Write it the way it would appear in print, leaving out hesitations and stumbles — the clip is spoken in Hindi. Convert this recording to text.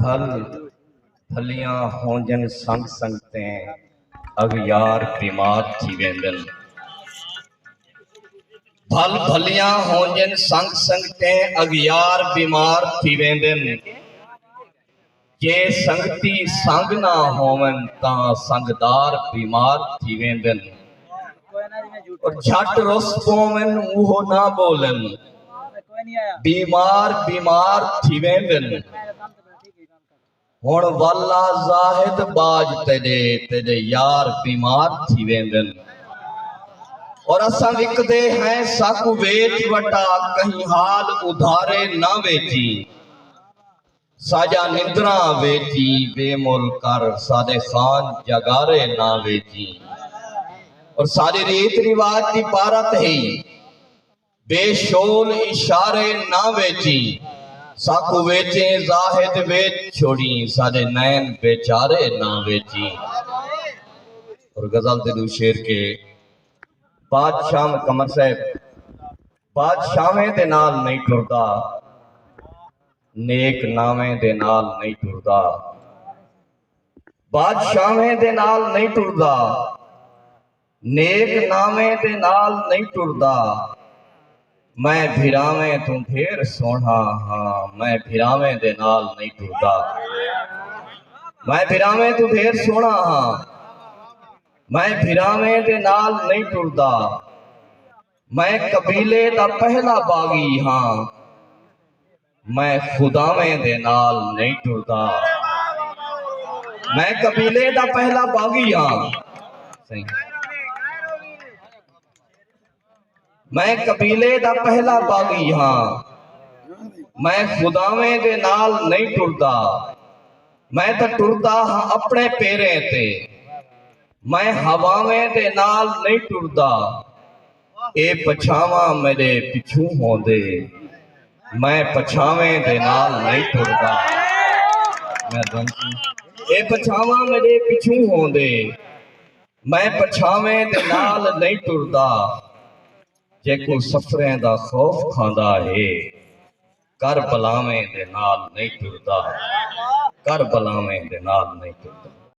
भल भलियां होंजन संग संगतें अगयार बीमार थी वेंदन। भल भलियां होंजन संग संगतें अगयार बीमार थी वेंदन। जे संगती संग ना होवन तां संगदार बीमार थी वेंदन। और झट रुस पोवन मुहो ना बोलन बीमार बीमार थी वेंदन। हुण वाला जाहिद बाज तेरे तेरे यार बीमार थी वेंदन। और असां विकदे हैं साकू वेच वटा कहीं हाल उधारे ना वेची। साजा निंद्रा वेची बेमुल कर सादे खान जगारे ना वेची। और सारी रीत रिवाज की पारत है बेशोल इशारे ना वेची। साकू वेचे जाहिद वेच छोड़ी सादे नैन बेचारे ना वेची। और गजल दिलू शेर के बादशाह कमर साहब बादशाहें दे नाल नहीं टुरदा नेक नामे दे नाल नहीं टुरदा। बादशाहें दे नाल नहीं टुरदा नेक नामे दे नाल नहीं टुरदा। मैं भिरावें तू ढेर सोना हाँ मैं भिरावें दे नाल नहीं टुरदा। मैं भिरावें तू ढेर सोना हाँ मैं भिरावें दे नाल नहीं टुरदा। मैं कबीले दा पहला बागी हाँ मैं खुदावें दे नाल नहीं टुरदा। मैं कबीले दा पहला बागी हाँ सही मैं कबीले दा पहला बागी हाँ मैं खुदावें दे नाल नहीं टुरदा। मैं तो टुरदा हाँ अपने पैरें ते मैं हवावें दे नाल नहीं टुरदा। ए पछावा मेरे पिछू होंदे मैं पछावें दे नाल नहीं टुरदा। ए पछावा मेरे पिछू होंदे मैं पछावें दे नाल नहीं टुरदा। जेको सफरें दा खौफ खांदा है कर बलावें दे नाल नहीं टुरदा। कर बलावें दे नाल नहीं टुरदा।